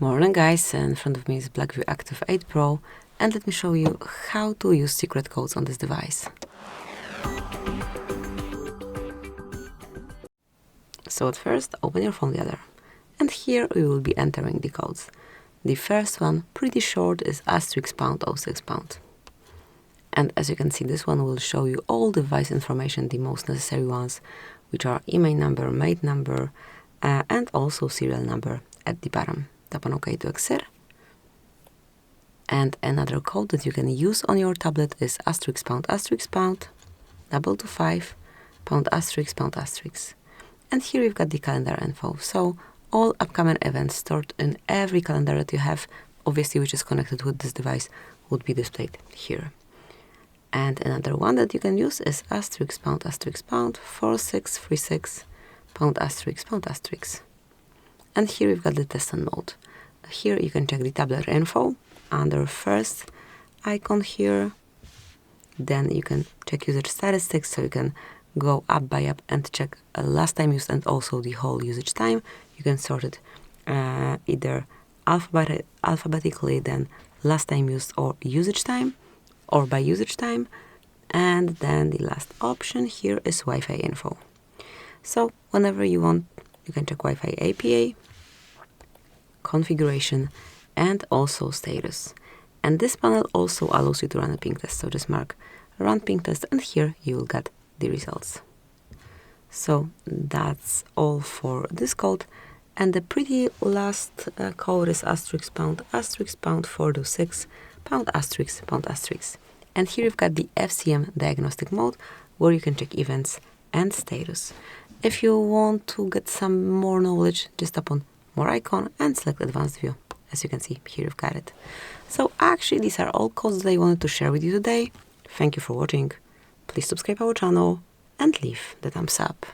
Morning guys, in front of me is BLACKVIEW Active 8 Pro, and let me show you how to use secret codes on this device. So at first, open your phone gather, and here we will be entering the codes. The first one, pretty short, is *##06#. And as you can see, this one will show you all device information, the most necessary ones, which are IMEI number, mate number, and also serial number at the bottom. Tap on OK to exit. And another code that you can use on your tablet is *##, double to 5, ###. And here you've got the calendar info. So all upcoming events stored in every calendar that you have, obviously which is connected with this device, would be displayed here. And another one that you can use is *##4636, *##. And here we've got the test and mode. Here you can check the tablet info under first icon here. Then you can check user statistics, so you can go up by up and check last time used and also the whole usage time. You can sort it either alphabetically, then last time used or usage time, or by usage time. And then the last option here is Wi-Fi info. So whenever you want, you can check Wi-Fi APA, configuration, and also status. And this panel also allows you to run a ping test. So just mark run ping test, and here you will get the results. So that's all for this code. And the pretty last code is *##426, #*#. And here you've got the FCM Diagnostic mode, where you can check events and status. If you want to get some more knowledge, just tap on more icon and select advanced view. As you can see, here you've got it. So actually, these are all codes that I wanted to share with you today. Thank you for watching. Please subscribe our channel and leave the thumbs up.